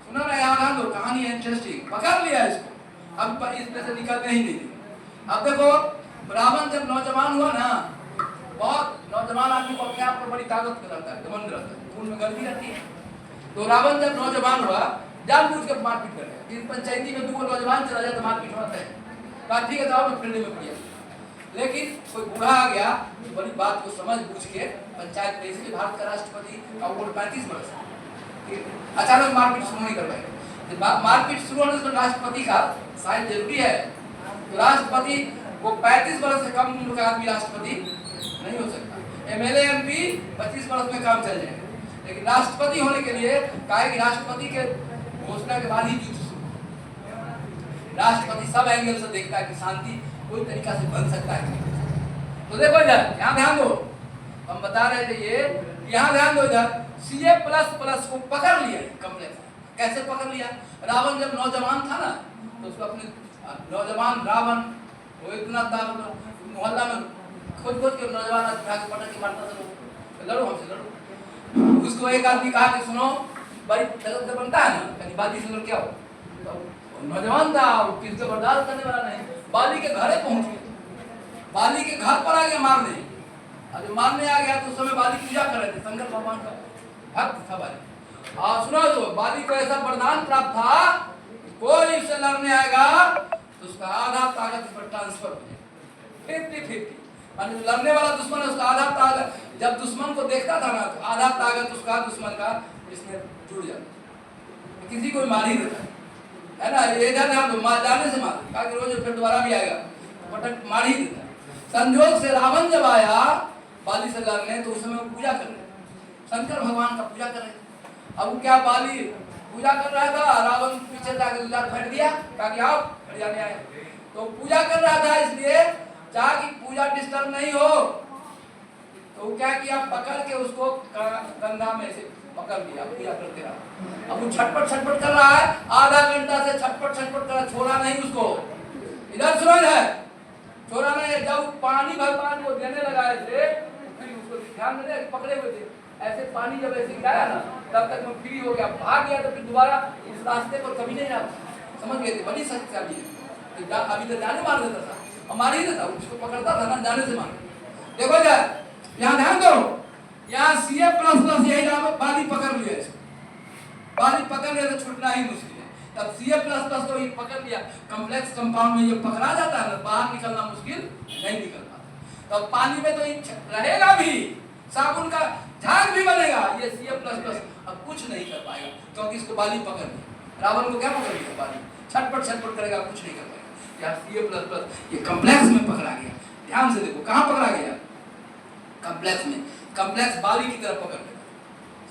सुना ना, यहाँ ध्यान दो, कहानी है इंटरेस्टिंग। पकड़ लिया इसको, अब इसमें से निकलने ही नहीं। अब देखो, रावण जब नौजवान हुआ ना, बहुत नौजवान आदमी को अपने आप पर बड़ी ताकत रहता है, घमंड रहता है, खून में गर्मी रहती है। तो रावण जब नौजवान हुआ, जानबूझ के मारपीट कर रहे हैं। पंचायती में 2 नौजवान चला जाए तो मारपीट होता है, कहा ठीक है जाओ, मैं फील्ड में बढ़िया। लेकिन कोई बूढ़ा आ गया, बड़ी बात को समझ बूझ के पंचायत में, इसलिए भारत का राष्ट्रपति का उम्र 35 वर्ष है, अचानक मारपीट शुरू नहीं कर पाए। मारपीट शुरू होने से राष्ट्रपति का साइन जरूरी है, तो राष्ट्रपति को 35 वर्ष से कम उम्र का आदमी राष्ट्रपति नहीं हो सकता। एमएलए एमपी 25 वर्ष में काम चल जाएगा, लेकिन राष्ट्रपति होने के लिए कहा कि राष्ट्रपति के घोषणा के बाद ही युद्ध शुरू। राष्ट्रपति सब एंगल से देखता है कि शांति कोई तरीका से बन सकता है। तो देखो इधर, यहाँ ध्यान दो, हम बता रहे थे ये, यहाँ ध्यान दो इधर, Ca++ को पकड़ लिया कॉम्प्लेक्स। कैसे पकड़ लिया? रावण जब नौजवान था ना, तो उसको अपने नौजवान रावण, वो इतना मोहल्ला में खोज के नौजवान उठा के पटक के मारता था, लड़ो हमसे लड़ो। उसको एक आदमी कहा कि सुनो, बड़ी तगड़ से बनता है ना, कहीं बाली से लड़ क्या हो। तो नौजवान था, वो किसी को बर्दाश्त करने वाला नहीं, बाली के घर पहुंच गया, बाली के घर पर आ गया मारने। जब मारने आ गया तो उस समय बाली पूजा कर रहे थे, शंकर भगवान का भक्त था बाली। और सुनो, तो बाली को ऐसा वरदान प्राप्त था, कोई इससे लड़ने आएगा तो उसका आधा ताकत इस पर ट्रांसफर हो जाए, 50-50। माने लड़ने वाला दुश्मन है, उसका आधा ताकत, जब दुश्मन को देखता था ना, तो आधा ताकत उसका दुश्मन का इसमें जुड़ जाता। किसी को मार ही देता है ना, ये जाने से मार, ताकि रोज फिर दोबारा भी आएगा, पटक मार ही देता। संजोग से रावण जब आया बाली से लड़ने, तो उस समय वो पूजा कर रहे, शंकर भगवान का पूजा कर रहे। अब क्या, बाली पूजा कर रहा था, रावण पीछे जाकर लात फेंक दिया, कहा कि आओ हरियाणा आए। तो पूजा कर रहा था, इसलिए चाह कि पूजा डिस्टर्ब नहीं हो, तो क्या किया, पकड़ के उसको कंधा में से पकड़ लिया, पूजा करते रहा। अब वो छटपट कर रहा है, आधा घंटा से छटपट कर रहा, छोड़ा नहीं उसको। इधर सुनो, इधर छोड़ा नहीं। जब पानी भगवान को देने लगा ऐसे, फिर उसको ध्यान में पकड़े हुए थे, ऐसे पानी जब ऐसे गिराया ना, तब तक मैं फ्री हो गया, भाग गया। तो फिर दोबारा उस रास्ते पर कभी नहीं आता, समझ गए थे, बड़ी शक्तिशाली है। अभी तो जाने मार देता था, और मार ही देता, उसको पकड़ता था ना, जाने से मार। देखो यार, यहाँ ध्यान दो, यहाँ Ca++ यही बाली पकड़ लिया, इसको बाली पकड़ लिया तो छूटना ही मुश्किल है। तब Ca++ तो ये पकड़ लिया। कॉम्प्लेक्स कंपाउंड में ये पकड़ा जाता है ना, बाहर निकलना मुश्किल नहीं निकल पाता। तो पानी में तो ये रहेगा भी, साबुन का झाग भी बनेगा, ये Ca++ अब कुछ नहीं कर पाएगा, क्योंकि इसको बाली पकड़ लिया। रावण को क्या पकड़ लिया? बाली छटपट करेगा, कुछ नहीं कर पाएगा। यहाँ Ca++ ये कॉम्प्लेक्स में पकड़ा गया। ध्यान से देखो, कहाँ पकड़ा गया? कॉम्प्लेक्स में। कॉम्प्लेक्स बाली की तरफ पकड़ लिया,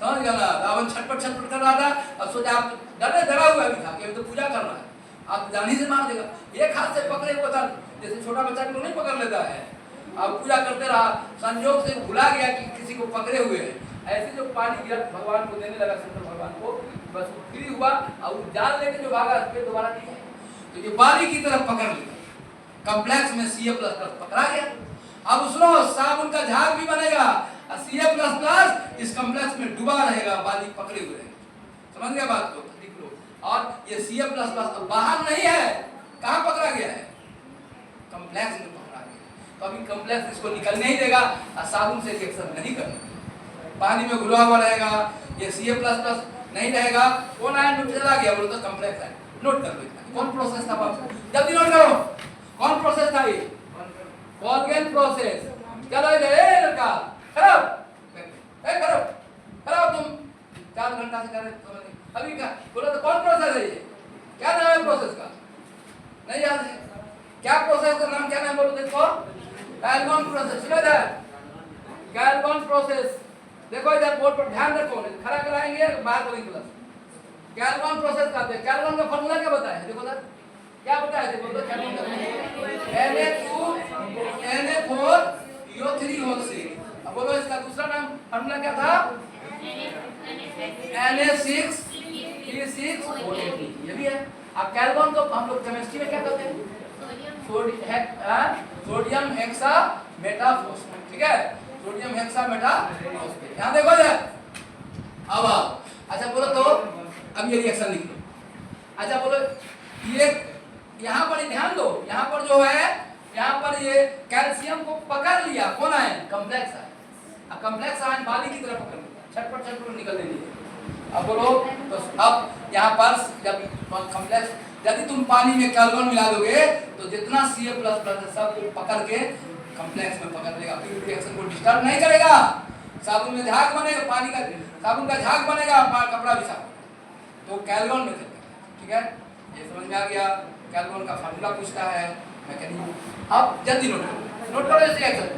समझ गया ना। रावण छटपट कर रहा था, अब सोचा आप डरा हुआ भी था कि तो पूजा कर रहा है, आप जानी से मार देगा। एक हाथ से पकड़े हुआ था, जैसे छोटा बच्चा को नहीं पकड़ लेता है। अब पूजा करते रहा, संयोग से भुला गया कि किसी को पकड़े हुए हैं। ऐसे जो पानी गिरा भगवान को देने लगा, शंकर भगवान को, बस फ्री हुआ, और जाल लेके जो भागा फिर दोबारा नहीं है। तो ये बाली की तरफ पकड़ लिया, कॉम्प्लेक्स में Ca++ पकड़ा गया। अब सुनो, साबुन का झाग भी बनेगा, Ca++ इस कॉम्प्लेक्स में डूबा रहेगा, बाली पकड़े हुए रहेगा। समझ गया बात को? लिख लो। और ये Ca++ बाहर नहीं है, कहाँ पकड़ा गया है? कॉम्प्लेक्स में पकड़ा गया। तो अभी कॉम्प्लेक्स इसको निकलने ही देगा, और साबुन से रिएक्शन नहीं करना, पानी में घुला हुआ रहेगा। ये Ca++ नहीं रहेगा। कौन आया चला गया, बोलो तो कॉम्प्लेक्स है। नोट कर लो, कौन प्रोसेस था बाबू, जल्दी नोट करो, कौन प्रोसेस था ये? कॉल्गेन प्रोसेस। चलो इधर लड़का, खराब तुम 4 घंटा से कर रहे, अभी क्या बोलो तो कौन प्रोसेस है ये? क्या नाम है प्रोसेस का? नहीं याद है? क्या प्रोसेस का नाम क्या नाम बोलो देखो, कैल्वन प्रोसेस। सुनो इधर, कैल्वन प्रोसेस। देखो इधर बोर्ड पर ध्यान रखो, खड़ा कराएंगे बाहर करेंगे क्लास। कैल्वन प्रोसेस का है। कैल्वन का फॉर्मूला क्या बताया देखो सर, क्या बताया देखो तो कैल्वन का Na2NA4CO3 अब बोलो इसका दूसरा नाम फॉर्मूला क्या था, Na6C6O8 ये भी है। अब कैल्वन को हम लोग केमिस्ट्री में क्या कहते हैं, सोडियम हेक्सा मेटाफॉस्फेट, ठीक है, सोडियम हेक्सा मेटाफॉस्फेट। यहां देखो इधर, अब अच्छा बोलो तो अब ये रिएक्शन लिख लो। अच्छा बोलो ये यहाँ पर ध्यान दो, यहाँ पर जो है यहाँ पर ये कैल्शियम को पकड़ लिया कौन आयन, कॉम्प्लेक्स आयन। अब कॉम्प्लेक्स आयन बाली की तरफ पकड़ लिया, छटपट निकल देंगे। अब बोलो तो अब यहाँ पर जब कॉम्प्लेक्स, यदि तुम पानी में कैल्वन मिला दोगे तो जितना Ca++ सब पकड़ के कॉम्प्लेक्स में पकड़ लेगा, फिर रिएक्शन को डिस्टर्ब नहीं करेगा। साबुन में झाग बनेगा, पानी का साबुन का झाग बनेगा, कपड़ा भी साफ, तो कैल्वन में चलेगा, ठीक है। ये समझ में आ गया। कैल्वन का फार्मूला पूछता है मैकेनिज्म। अब जल्दी नोट करो इस रिएक्शन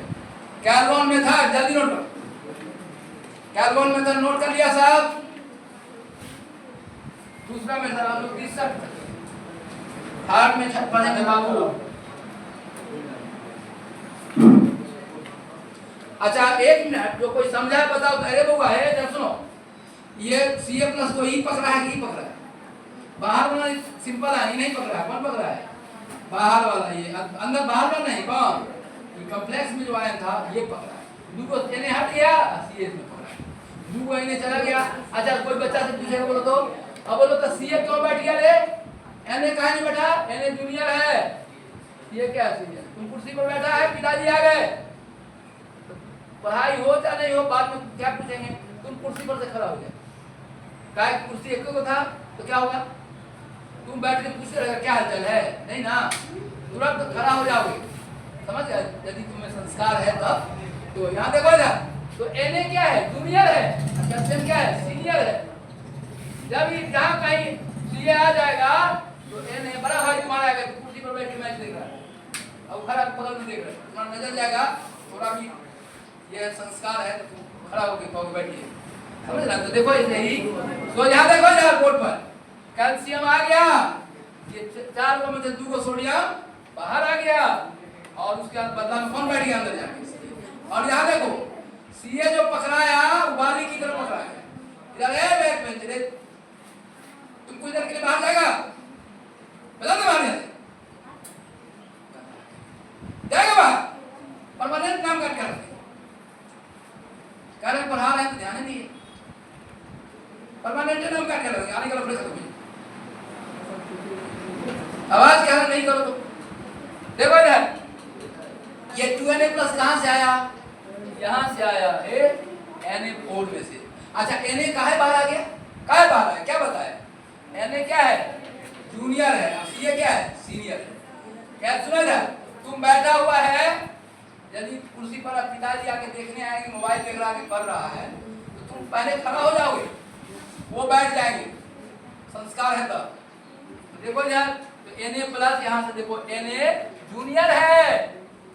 कैल्वन मेथड, जल्दी नोट करो। कैल्वन मेथड नोट कर लिया साहब। दूसरा मेथड हम लोग तीसरा हार्ट में छत पड़ेंगे बाबू। अच्छा एक मिनट, जो कोई समझा है बताओ। अरे बउआ है जब सुनो, ये Ca+ को ई पकड़ा है कि ई पकड़ा है, बाहर वाला सिंपल है, नहीं पकड़ा है, कौन पकड़ा है, बाहर वाला, ये अंदर बाहर वाला नहीं, कौन, ये कॉम्प्लेक्स में जो आयन था ये पकड़ा है। दूगो एने हट गया, Ca में पकड़ा है, दूगो एने चला गया। अच्छा कोई बच्चा से पूछेगा बोलो तो, अब बोलो तो Ca क्यों बैठ गया रे, Na कहाँ नहीं बैठा, Na जूनियर है, ये क्या है, तुम कुर्सी पर बैठा है, पिताजी आ गए, पढ़ाई हो या नहीं हो बाद में क्या पूछेंगे, तुम कुर्सी पर से खड़ा हो जाए, क्या कुर्सी एक को था तो क्या होगा, तुम बैठ के पूछते रहेगा क्या हालचाल है, नहीं ना, तुरंत खड़ा हो जाओगे, समझ गए। यदि तुम्हें संस्कार है तब। तो यहाँ देखो ना, तो Na क्या है, जूनियर है, कैल्शियम क्या है, सीनियर है। जब जहाँ कहीं Ca आ जाएगा तो Na बड़ा भाई तुम्हारा आएगा, कुर्सी पर बैठ के मैच देख रहा है, अब खड़ा बगल में देख रहा है, तुम्हारा नजर जाएगा, थोड़ा भी ये संस्कार है तो तुम खड़ा होकर कहोगे बैठिए, समझ रहा। तो देखो ऐसे ही, तो यहाँ देखो यार बोर्ड पर कैल्शियम आ गया, ये 4 को में से 2 को सोडियम बाहर आ गया, और उसके बाद बदला में कौन बैठ गया अंदर जाके। और यहाँ देखो Ca जो पकड़ाया बाली की तरफ पकड़ाया, इधर है बैक बेंच रे, तुम कुछ देर के लिए बाहर जाएगा, बता दो बाहर जाएगा बाहर, परमानेंट नाम काट कर कारण पढ़ा रहे हैं तो ध्यान नहीं है, परमानेंट नाम काट कर आने का लफड़े खत्म। आवाज क्या नहीं करो तो देखो इधर, ये 2Na+ कहां से आया, यहां से आया है Na4 में से। अच्छा Na काहे बाहर आ गया, काहे बाहर आया, क्या बताया, Na क्या है, जूनियर है, Ca क्या है, सीनियर है। क्या सुनो इधर, तुम बैठा हुआ है, यदि कुर्सी पर पिताजी आके देखने आएंगे, मोबाइल देख रहा है, पढ़ रहा है, तो तुम पहले खड़ा हो जाओगे, वो बैठ जाएंगे, संस्कार है तब। तो देखो यार, तो Na+ यहाँ से देखो Na जूनियर है,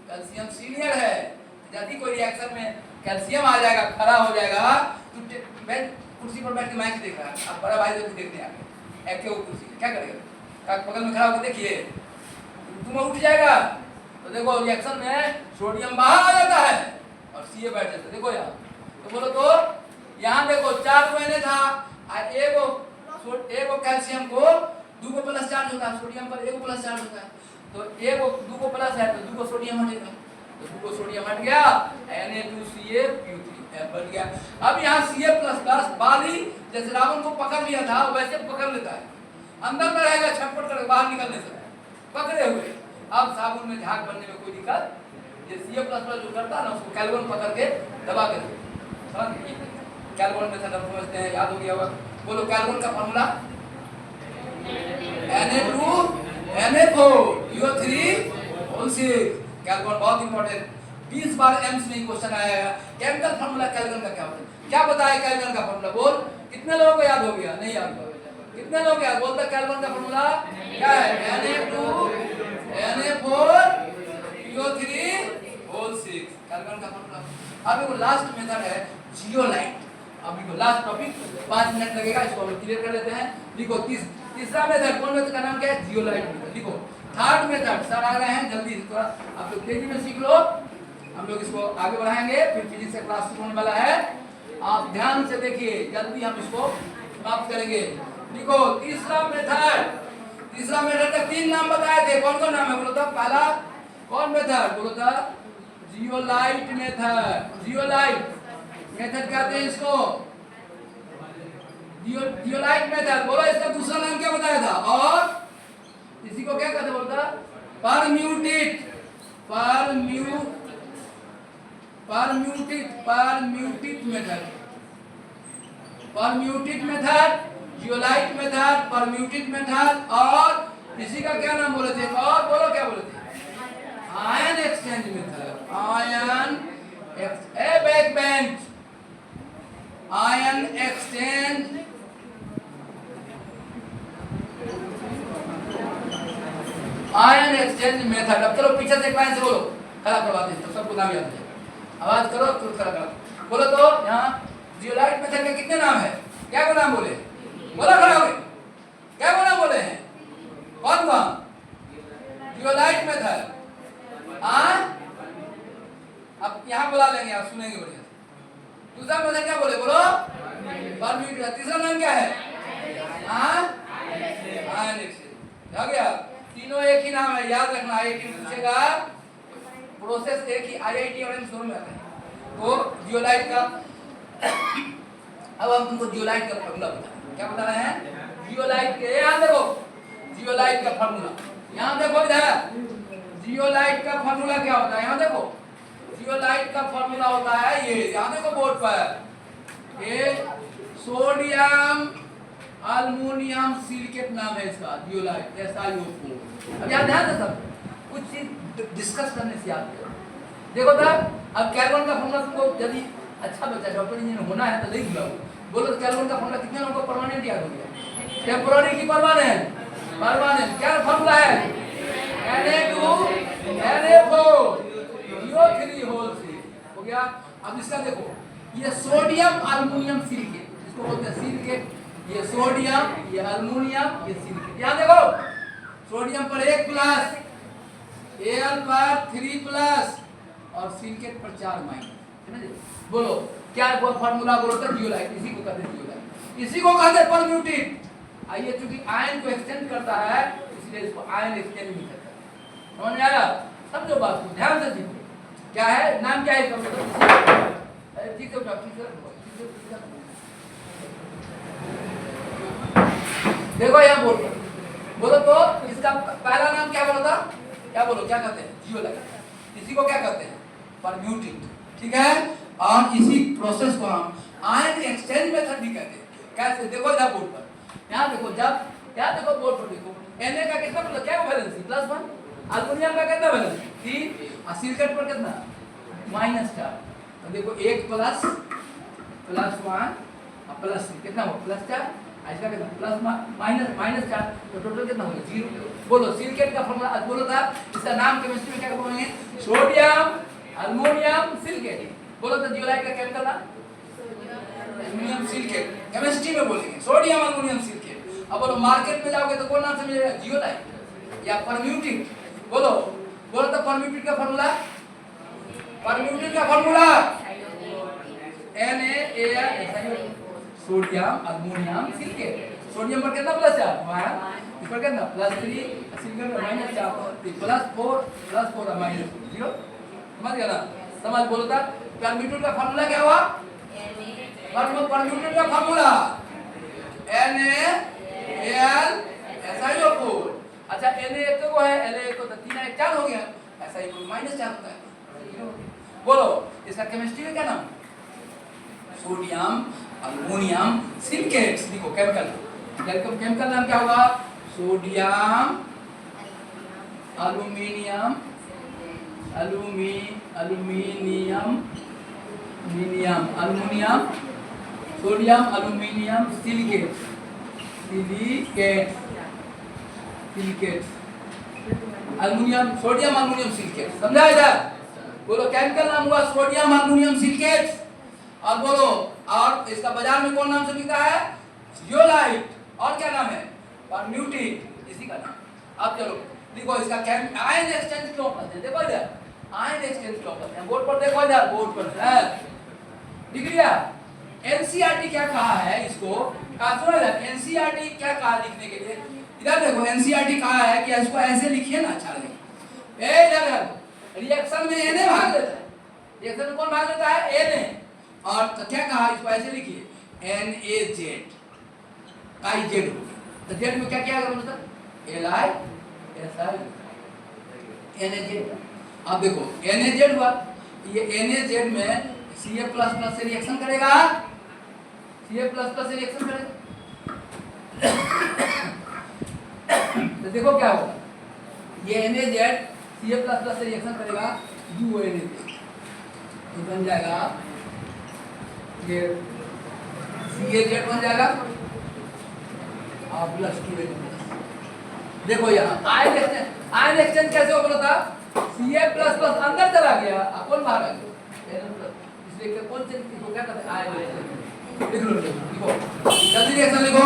कैल्शियम सीनियर है। यदि कोई रिएक्शन में कैल्शियम आ जाएगा, खड़ा हो जाएगा, तो कुर्सी पर बैठ के मैच देख रहा है, अब बड़ा भाई जब देखने आ गए एक कुर्सी क्या करेगा, बगल में खड़ा होकर देखिए, तुम उठ जाएगा। तो देखो रिएक्शन में सोडियम बाहर आ जाता है और Ca बैठ जाता है। देखो यहाँ, तो बोलो तो यहाँ देखो 4 Na था, एगो कैल्शियम को 2 को प्लस चार्ज होता है, सोडियम पर 1 को प्लस चार्ज होता है, तो 2 को प्लस है तो 2 को सोडियम हटेगा, तो 2 को सोडियम हट गया, Na2Ca बन गया। अब यहाँ Ca++ बाली जैसे रावण को पकड़ लिया था वैसे पकड़ लेता है, अंदर में रहेगा, छटपट कर बाहर निकलने से पकड़े हुए। अब साबुन में झाग बनने में कोई दिक्कत, ये Ca++ जो करता है ना उसको कैल्वन पकड़ के दबा के कैल्वन में समझते हैं, याद हो गया होगा। बोलो कैल्वन का फॉर्मूला Na2NA4CO3 कैल्वन बहुत इंपॉर्टेंट, 20 बार एम्स में क्वेश्चन आया है। केमिकल फॉर्मूला कैल्वन का क्या होता है, क्या बताया कैल्वन का फॉर्मूला, बोल कितने लोगों को याद हो गया, नहीं याद हो, कितने लोग याद बोलते कैल्वन का फॉर्मूला क्या है, Na2 Na4PO3 होल 6 कार्बन का फॉर्मूला। अब देखो लास्ट मेथड है जियोलाइट। अब देखो लास्ट टॉपिक 5 मिनट लगेगा, इसको हम क्लियर कर लेते हैं। देखो तीसरा मेथड, कौन मेथड का नाम क्या है? Zeolite method. देखो थर्ड मेथड सर आ रहे हैं, जल्दी थोड़ा आप लोग तेजी में सीख लो। हम लोग इसको आगे बढ़ाएंगे, फिर फिजिक्स का क्लास शुरू होने वाला है। आप ध्यान से देखिए, जल्दी हम इसको समाप्त करेंगे। देखो तीसरा मेथड का 3 नाम बताए थे, कौन कौन नाम है बोलो तो? पहला कौन मेथड बोलो तो? Zeolite method. जियोलाइट मेथड कहते हैं इसको, जियोलाइट मेथड। बोलो इसका दूसरा नाम क्या बताया था? और इसी को क्या कहते बोलता? Permute method. Permute method, zeolite method, permute method, और इसी का क्या नाम बोले थे? और बोलो क्या बोले थे? Ion exchange method. Ion backbench, ion exchange method. अब चलो पीछे से लाइन से बोलो, खड़ा करवाते हैं तो सबको नाम याद है। आवाज करो तो खड़ा करो। बोलो तो यहाँ जियोलाइट मेथड के कितने नाम है? क्या को नाम बोले? बोला खड़ा हो गए, क्या को नाम बोले हैं? कौन कौन? Zeolite method. अब यहाँ बुला लेंगे, आप सुनेंगे बढ़िया। दूसरा मेथड क्या बोले? बोलो परम्यूटेट। तीसरा नाम क्या है? Ion exchange. हो गया, तीनों एक ही नाम है, याद रखना। आईआईटी में पूछेगा, प्रोसेस एक ही, आईआईटी और एम्स दोनों में आता है। तो जियोलाइट का अब हम तुमको जियोलाइट का फॉर्मूला बताएं। क्या बता रहे हैं? जियोलाइट के, यहाँ देखो जियोलाइट का फॉर्मूला, यहाँ देखो इधर जियोलाइट का फॉर्मूला क्या होता है? यहाँ देखो जियोलाइट का फॉर्मूला होता है ये, यहाँ देखो बोर्ड पर, ये सोडियम अल्युमिनियम सिलिकेट नाम है इसका, जियोलाइट। SiO4। अब यहाँ ध्यान से सब कुछ चीज डिस्कस करने से याद करो। देखो तो अब कार्बन का फॉर्मूला तुमको यदि अच्छा बच्चा डॉक्टर इंजीनियर होना है तो लिख लो। बोलो कार्बन का फॉर्मूला कितने लोगों को परमानेंट याद हो गया? टेम्पोररी की परमानेंट? परमानेंट। क्या फॉर्मूला है? Na2Na4CO3 होल 6 हो गया। अब इसका देखो, ये सोडियम अल्युमिनियम सिलिकेट, इसको बोलते हैं सिलिकेट। ये सोडियम, ये अल्युमिनियम, ये सिलिकेट। यहाँ देखो सोडियम पर 1 प्लस, Al पर 3 प्लस और सिलिकेट पर 4 माइनस, है ना जी? बोलो क्या फॉर्मूला बोलो तो? जियोलाइट। इसी को कहते हैं जियोलाइट, इसी को कहते हैं परम्यूटेट। आइए, चूंकि आयन को एक्सचेंज करता है इसलिए इसको आयन एक्सचेंज भी कहते हैं। समझ में आया? समझो बात को, ध्यान से सीखो। क्या है नाम, क्या है इसका? ठीक है, देखो यहाँ बोलो, बोलो तो इसका पहला नाम क्या बोला था? क्या बोलो, क्या कहते हैं? जियोलाइट। इसी को क्या कहते हैं? परम्यूटेट। ठीक है, और इसी प्रोसेस को हम आयन एक्सचेंज मेथड भी कहते हैं। कैसे? देखो इधर बोर्ड पर, यहाँ देखो, जब यहाँ देखो बोर्ड पर देखो, Na का कितना मतलब क्या वैलेंसी? +1। अल्युमिनियम का कितना वैलेंसी? 3। और सिलिकेट पर कितना? -4। तो देखो 1 प्लस +1 और प्लस कितना हो? +4। इसका कितना? -4। तो टोटल कितना हो गया? 0। बोलो सिलिकेट का फॉर्मूला आज बोलो था, इसका नाम केमिस्ट्री में क्या बोलेंगे? Sodium aluminium silicate. बोलो तो जियोलाइट का केमिकल नाम अल्युमिनियम सिलिकेट, केमिस्ट्री में बोलेंगे सोडियम अल्युमिनियम सिलिकेट। अब बोलो मार्केट में जाओगे तो कौन नाम से मिलेगा? जियोलाइट या परम्यूटेट। बोलो बोलो तो परम्यूटेट का फॉर्मूला, परम्यूटेट का formula NaAl sodium aluminium silicate. Sodium पर कितना +4? 1। इस पर कितना? +3। सिलिकेट पर -4। +4 और -0। समझ गया ना? समझ। बोलो था परम्यूटेट का फॉर्मूला क्या हुआ? परम्यूटेट का फॉर्मूला NaAlSiO4। अच्छा, Na एक को है, La एक को, तो 3 1 4 हो गया। SiO4 -4 होता है। बोलो इसका केमिस्ट्री में क्या नाम? Sodium aluminium silicate. देखो केमिकल नाम क्या होगा? Sodium aluminium sodium aluminium silicate. Aluminium, sodium aluminium silicate, समझा इधर? बोलो केमिकल नाम हुआ सोडियम अल्युमिनियम सिलिकेट। और बोलो, और इसका बाजार में कौन नाम से बिकता है? जियोलाइट। और क्या नाम है? परम्यूटिन, इसी का नाम। अब चलो देखो इसका आयन एक्सचेंज क्यों करते हैं, देखो इधर आयन एक्सचेंज क्यों करते हैं, बोर्ड पर देखो, इधर बोर्ड पर है, दिख गया? एनसीईआरटी क्या कहा है इसको, सुनो इधर, एनसीईआरटी क्या कहा लिखने के लिए, इधर देखो एनसीईआरटी कहा है कि इसको ऐसे लिखिए ना, अच्छा लगे। ए इधर रिएक्शन में Na भाग देता है, रिएक्शन में कौन भाग देता है? Na। और तो क्या कहा, इसको ऐसे लिखिए NaZ का Z, तो Z में क्या क्या आएगा मतलब LiSi NaZ। अब देखो NaZ हुआ, ये NaZ में Ca++ से रिएक्शन करेगा, Ca++ से रिएक्शन करेगा, तो देखो क्या होगा, ये NaZ Ca++ से रिएक्शन करेगा, UONaZ, तो बन जाएगा ये CaZ बन जाएगा और +2Na। देखो यहाँ आयन एक्सचेंज कैसे हो बोला था? Ca++ अंदर चला गया, कौन बाहर आ गया? इसलिए कौन से इसको क्या कहते हैं? Ion exchange. लिख लो, लिखो जल्दी रिएक्शन लिखो,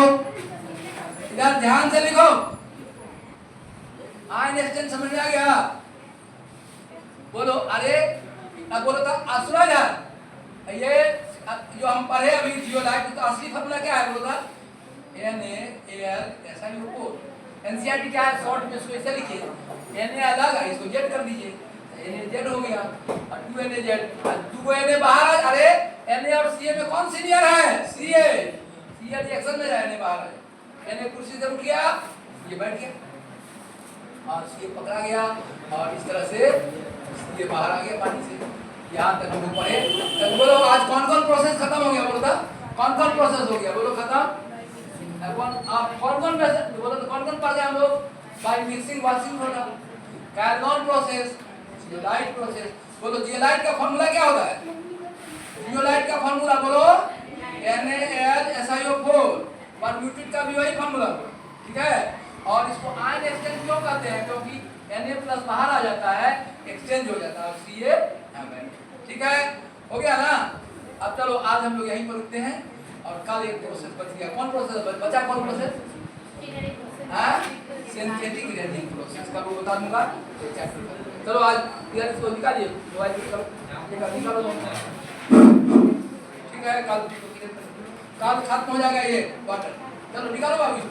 इधर ध्यान से लिखो। आयन एक्सचेंज समझ में आ गया? बोलो अरे अब बोलो था असुराइडर, ये जो हम पढ़े अभी जियोलाइट, तो असली फॉर्मूला क्या है बोलो था? NaAl एनसीईआरटी क्या है, शॉर्ट में इसको ऐसे लिखिए, Na अलग है, इसको Z कर दीजिए, NaZ हो गया, और 2NaZ, 2Na बाहर। अरे Na और Ca में कौन सीनियर है? Ca रिएक्शन में जाए, Na बाहर है, Na कुर्सी से उठ गया, ये बैठ गया, और Ca पकड़ा गया, और इस तरह से Ca बाहर आ गया पानी से। यहाँ तक हम लोग पढ़े। तो बोलो आज कौन कौन प्रोसेस खत्म हो गया, बोलो था कौन कौन प्रोसेस हो गया, बोलो खत्म। कौन कौन बोलो तो कौन कौन पढ़ गए हम लोग? बाय मिक्सिंग वॉशिंग होना, कैल्विन प्रोसेस, जियोलाइट प्रोसेस। बोलो जियोलाइट का फार्मूला क्या होता है? जियोलाइट का फार्मूला बोलो NaLSiO4, परम्यूटेट का भी वही फार्मूला, ठीक है? और इसको आयन एक्सचेंज क्यों कहते हैं? क्योंकि Na+ बाहर आ जाता है, एक्सचेंज हो जाता है, और Ca, ठीक है? हो गया ना? अब चलो आज हम लोग यहीं पर रुकते हैं, और कल एक प्रोसेस बच गया। कौन प्रोसेस बचा? कौन प्रोसेस? सिंथेटिक रेजिन प्रोसेस का वो बता दूंगा चैप्टर। चलो आज यार इसको निकालिए, मोबाइल निकालो, ठीक है? कल खत्म हो जाएगा ये वाटर, चलो निकालो अभी।